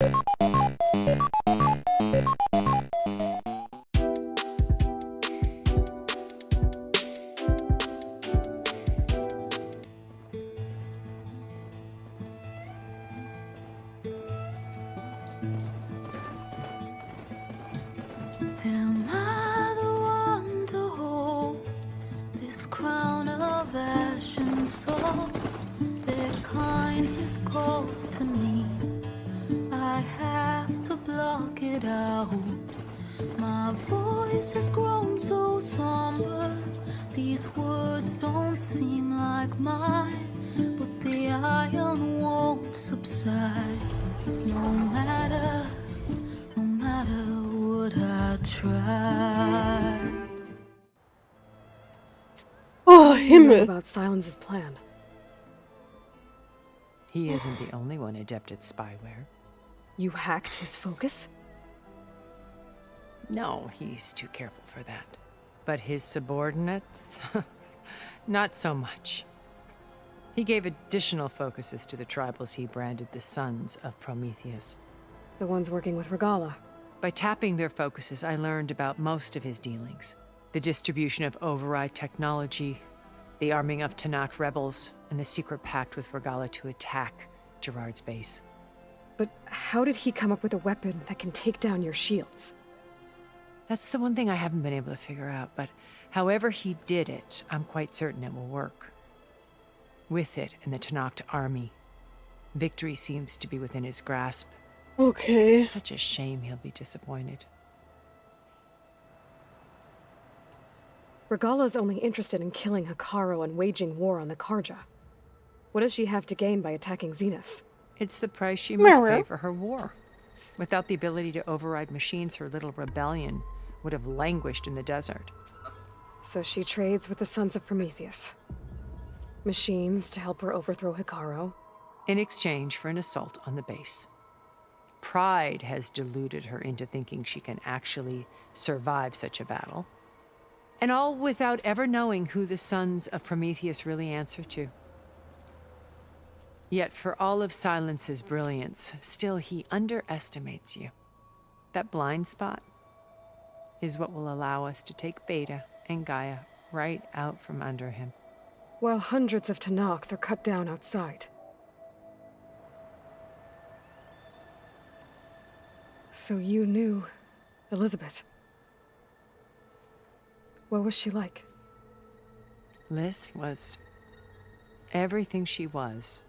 Am I the one to hold this crown of ash and salt? Their kindness calls to me. I have to block it out. My voice has grown so somber. These words don't seem like mine, but the iron won't subside. No matter what I try. Oh, What do you know Himmel. about Silence's plan? He isn't the only one adept at spyware. You hacked his focus? No, he's too careful for that. But his subordinates? Not so much. He gave additional focuses to the tribals he branded the Sons of Prometheus. The ones working with Regala. By tapping their focuses, I learned about most of his dealings. The distribution of override technology, the arming of Tanakh rebels, and the secret pact with Regala to attack Gerard's base. But how did he come up with a weapon that can take down your shields? That's the one thing I haven't been able to figure out, but however he did it, I'm quite certain it will work. With it and the Tanakh army, victory seems to be within his grasp. Okay. Such a shame he'll be disappointed. Regala's only interested in killing Hikaru and waging war on the Karja. What does she have to gain by attacking Zenith? It's the price she must Mira. pay for her war. Without the ability to override machines, her little rebellion would have languished in the desert. So she trades with the Sons of Prometheus. Machines to help her overthrow Hikaru. In exchange for an assault on the base. Pride has deluded her into thinking she can actually survive such a battle. And all without ever knowing who the Sons of Prometheus really answer to. Yet for all of Silence's brilliance, still he underestimates you. That blind spot is what will allow us to take Beta and Gaia right out from under him. While hundreds of Tanakh are cut down outside. So you knew Elizabeth. What was she like? Liz was everything she was.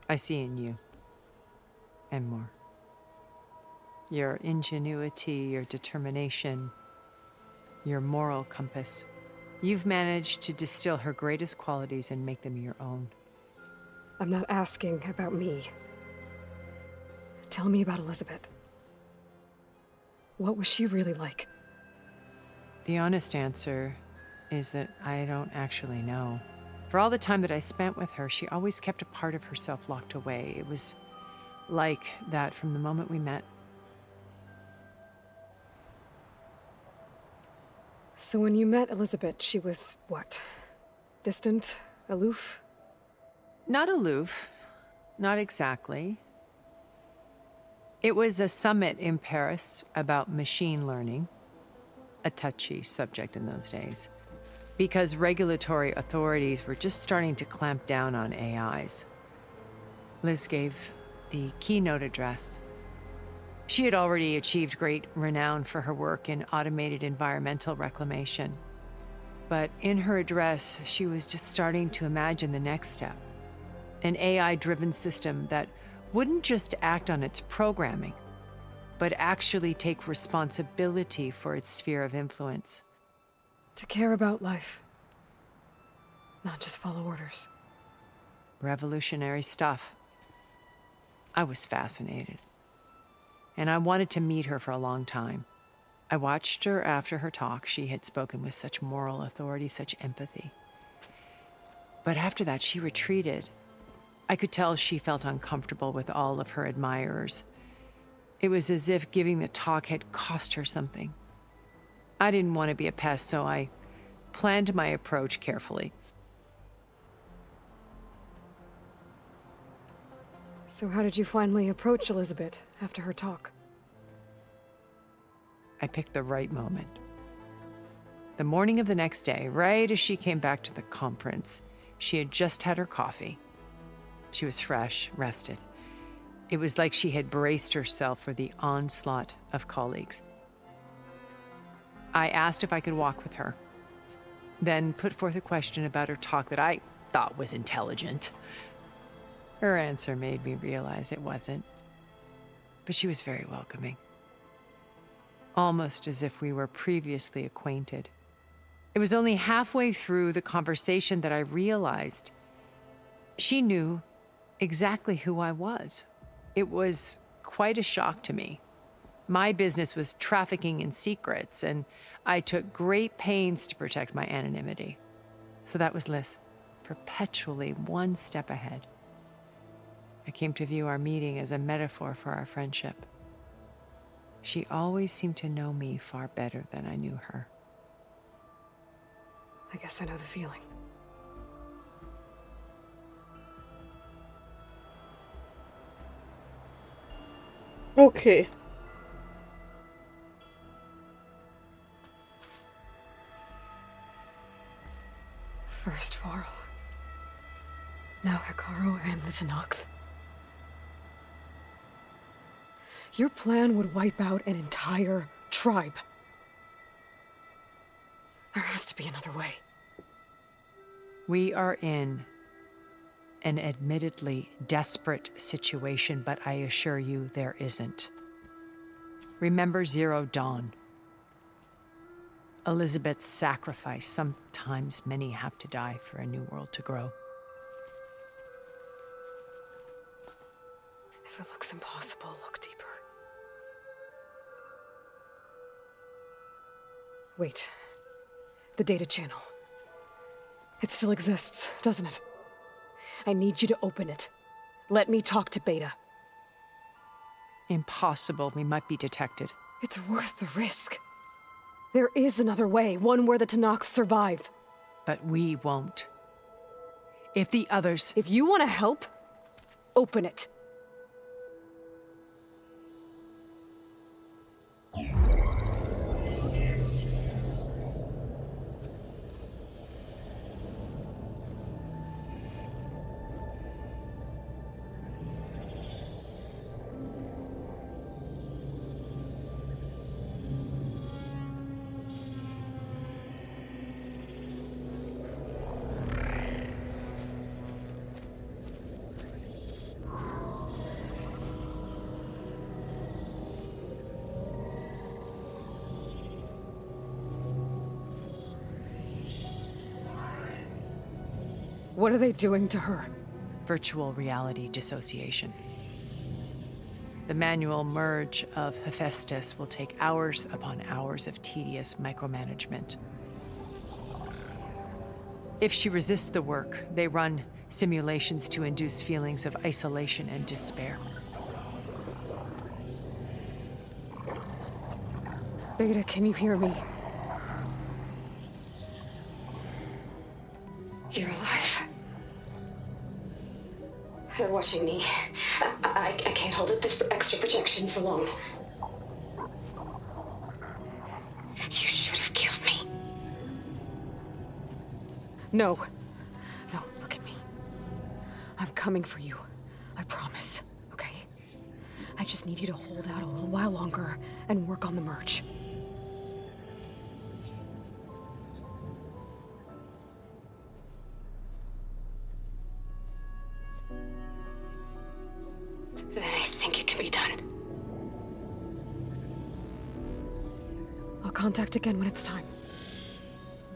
I see in you. And more. Your ingenuity, your determination, your moral compass. You've managed to distill her greatest qualities and make them your own. I'm not asking about me. Tell me about Elizabeth. What was she really like? The honest answer is that I don't actually know. For all the time that I spent with her, she always kept a part of herself locked away. It was like that from the moment we met. So when you met Elizabeth, she was what? Distant? Aloof? Not aloof. Not exactly. It was a summit in Paris about machine learning, a touchy subject in those days, because regulatory authorities were just starting to clamp down on AIs. Liz gave the keynote address. She had already achieved great renown for her work in automated environmental reclamation. But in her address, she was just starting to imagine the next step. An AI-driven system that wouldn't just act on its programming, but actually take responsibility for its sphere of influence. To care about life. Not just follow orders. Revolutionary stuff. I was fascinated. And I wanted to meet her for a long time. I watched her after her talk. She had spoken with such moral authority, such empathy. But after that, she retreated. I could tell she felt uncomfortable with all of her admirers. It was as if giving the talk had cost her something. I didn't want to be a pest, so I planned my approach carefully. So how did you finally approach Elizabeth after her talk? I picked the right moment. The morning of the next day, right as she came back to the conference, she had just had her coffee. She was fresh, rested. It was like she had braced herself for the onslaught of colleagues. I asked if I could walk with her, then put forth a question about her talk that I thought was intelligent. Her answer made me realize it wasn't, but she was very welcoming, almost as if we were previously acquainted. It was only halfway through the conversation that I realized she knew exactly who I was. It was quite a shock to me. My business was trafficking in secrets, and I took great pains to protect my anonymity. So that was Liz, perpetually one step ahead. I came to view our meeting as a metaphor for our friendship. She always seemed to know me far better than I knew her. I guess I know the feeling. Okay. First Varl. Now Hikaru and the Tenakth. Your plan would wipe out an entire tribe. There has to be another way. We are in an admittedly desperate situation, but I assure you there isn't. Remember Zero Dawn. Elizabeth's sacrifice. Sometimes many have to die for a new world to grow. If it looks impossible, look deeper. Wait. The data channel. It still exists, doesn't it? I need you to open it. Let me talk to Beta. Impossible. We might be detected. It's worth the risk. There is another way, one where the Tenakth survive. But we won't. If the others... If you want to help, open it. What are they doing to her? Virtual reality dissociation. The manual merge of Hephaestus will take hours upon hours of tedious micromanagement. If she resists the work, they run simulations to induce feelings of isolation and despair. Beta, can you hear me? You're alive. They're watching me. I can't hold up this extra projection for long. You should have killed me. No. No, look at me. I'm coming for you. I promise, okay? I just need you to hold out a little while longer and work on the merge. Then I think it can be done. I'll contact again when it's time.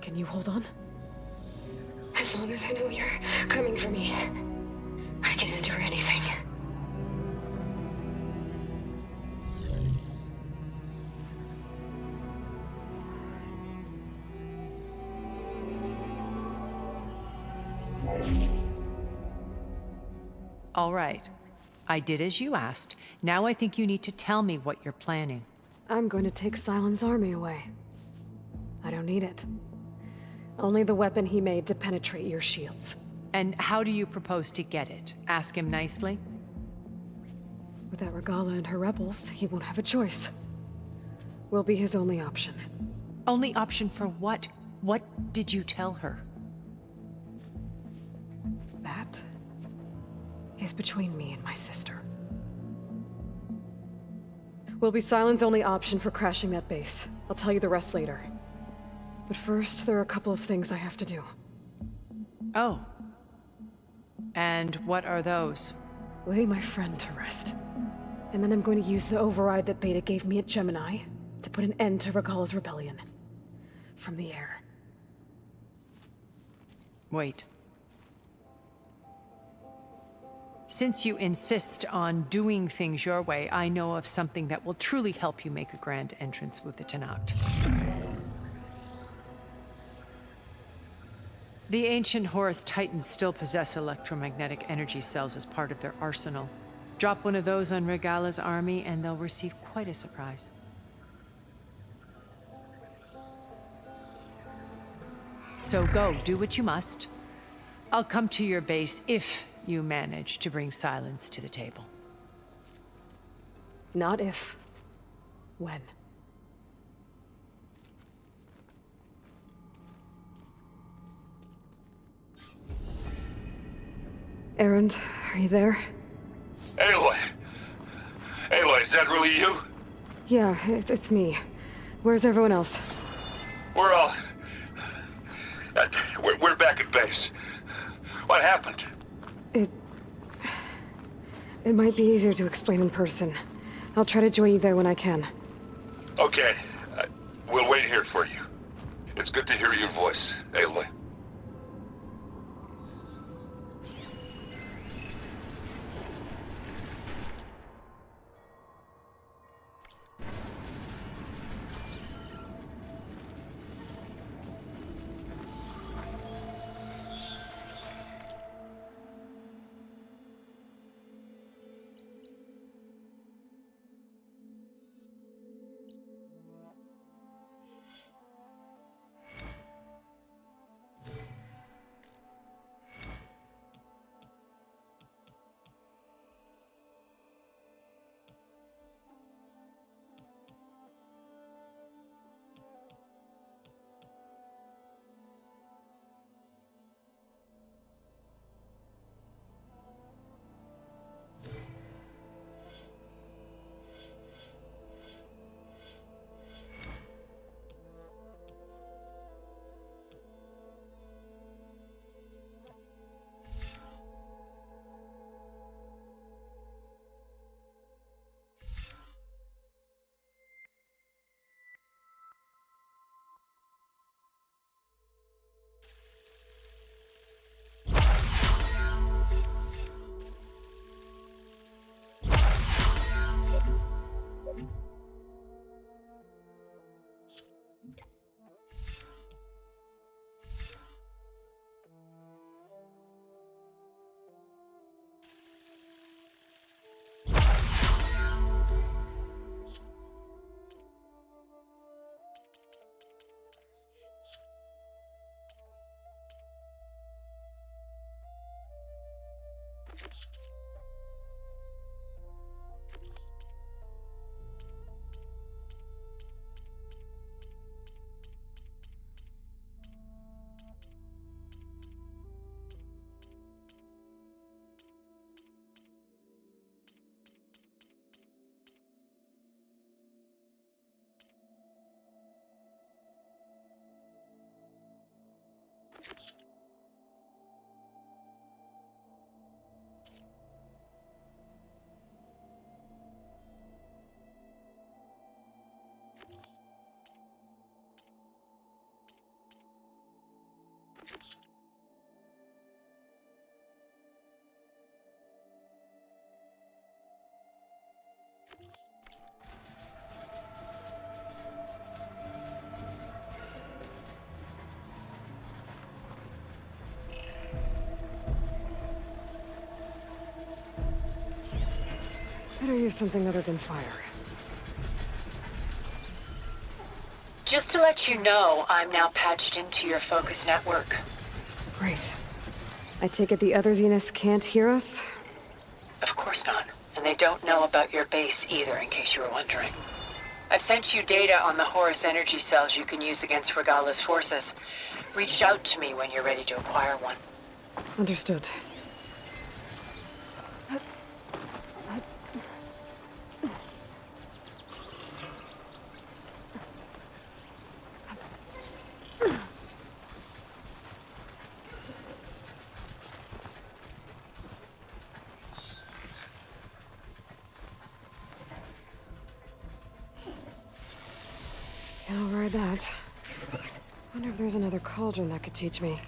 Can you hold on? As long as I know you're coming for me, I can endure anything. All right. I did as you asked. Now I think you need to tell me what you're planning. I'm going to take Silent's army away. I don't need it. Only the weapon he made to penetrate your shields. And how do you propose to get it? Ask him nicely? Without Regala and her rebels, he won't have a choice. We'll be his only option. Only option for what? What did you tell her? That is between me and my sister. We'll be Silent's only option for crashing that base. I'll tell you the rest later. But first, there are a couple of things I have to do. Oh. And what are those? Lay my friend to rest. And then I'm going to use the override that Beta gave me at Gemini to put an end to Regala's rebellion. From the air. Wait. Since you insist on doing things your way, I know of something that will truly help you make a grand entrance with the Tenakt. The ancient Horus Titans still possess electromagnetic energy cells as part of their arsenal. Drop one of those on Regala's army and they'll receive quite a surprise. So go, do what you must. I'll come to your base if you manage to bring silence to the table. Not if. When. Erend, are you there? Aloy! Aloy, is that really you? Yeah, it's me. Where's everyone else? We're all... we're back at base. What happened? It might be easier to explain in person. I'll try to join you there when I can. Okay. We'll wait here for you. It's good to hear your voice, Aloy. Better use something other than fire. Just to let you know, I'm now patched into your focus network. Great. I take it the other Zeniths can't hear us? Of course not. And they don't know about your base either, in case you were wondering. I've sent you data on the Horus energy cells you can use against Regala's forces. Reach out to me when you're ready to acquire one. Understood. I'll ride that. Wonder if there's another cauldron that could teach me.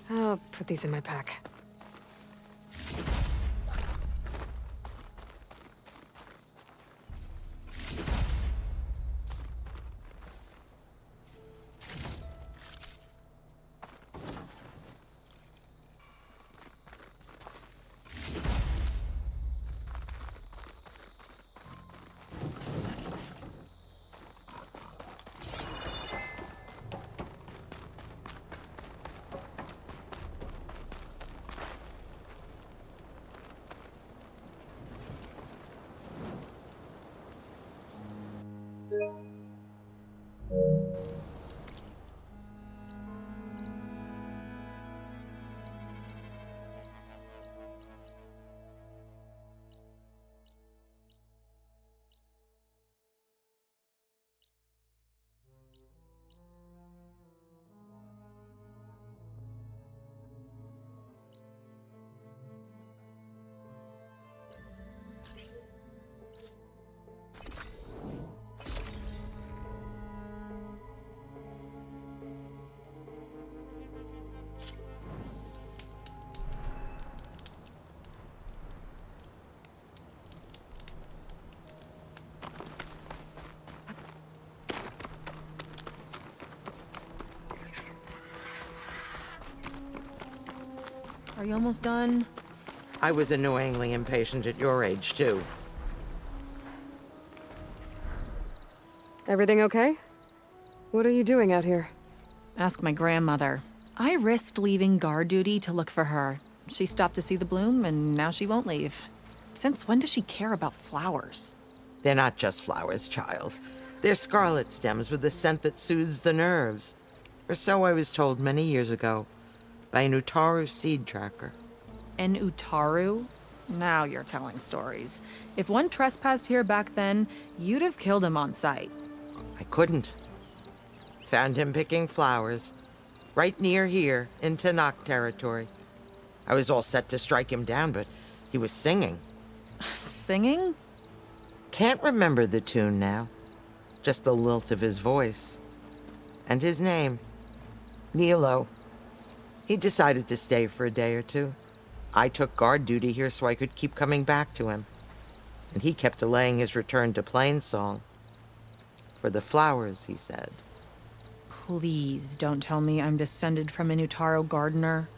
I'll put these in my pack. Are you almost done? I was annoyingly impatient at your age, too. Everything okay? What are you doing out here? Ask my grandmother. I risked leaving guard duty to look for her. She stopped to see the bloom, and now she won't leave. Since when does she care about flowers? They're not just flowers, child. They're scarlet stems with a scent that soothes the nerves. Or so I was told many years ago by an Utaru seed tracker. An Utaru? Now you're telling stories. If one trespassed here back then, you'd have killed him on sight. I couldn't. Found him picking flowers, right near here, in Tanakh territory. I was all set to strike him down, but he was singing. Singing? Can't remember the tune now. Just the lilt of his voice. And his name. Nilo. He decided to stay for a day or two. I took guard duty here so I could keep coming back to him. And he kept delaying his return to Plainsong. For the flowers, he said. Please don't tell me I'm descended from an Utaru gardener.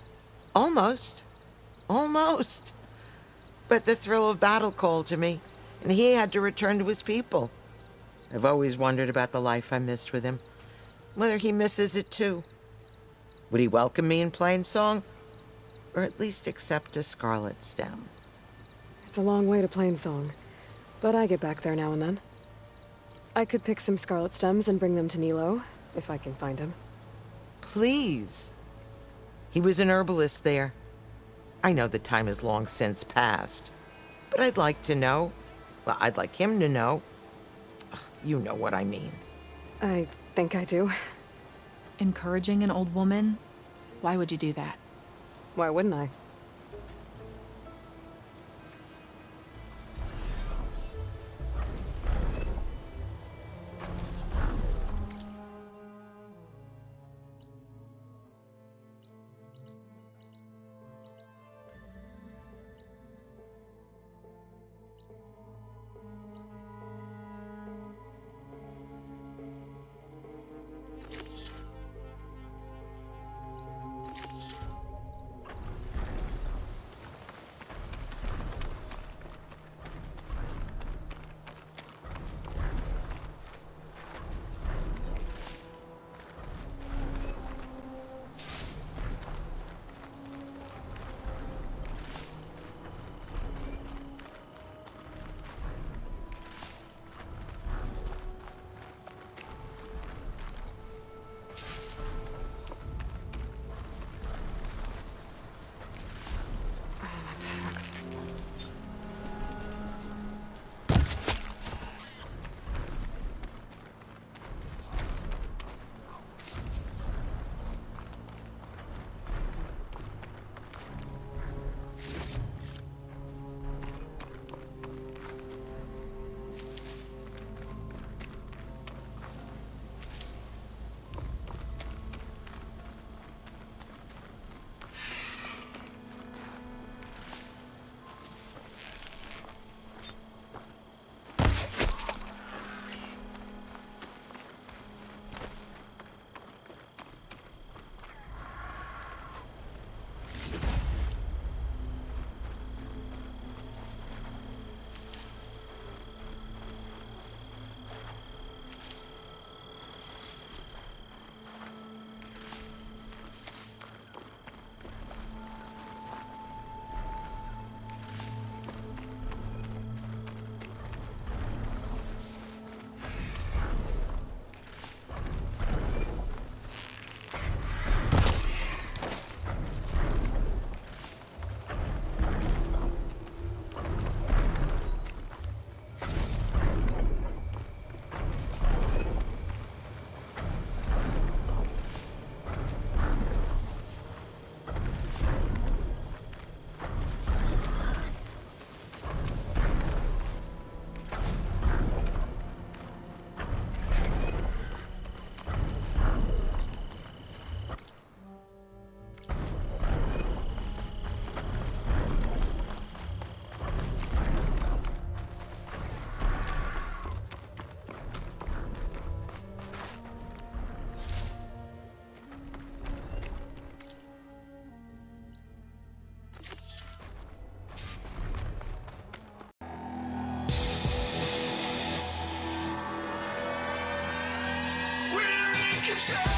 Almost. Almost. But the thrill of battle called to me, and he had to return to his people. I've always wondered about the life I missed with him, whether he misses it too. Would he welcome me in Plainsong? Or at least accept a scarlet stem? It's a long way to Plainsong, but I get back there now and then. I could pick some scarlet stems and bring them to Nilo, if I can find him. Please. He was an herbalist there. I know the time has long since passed, but I'd like to know. Well, I'd like him to know. Ugh, you know what I mean. I think I do. Encouraging an old woman? Why would you do that? Why wouldn't I? control.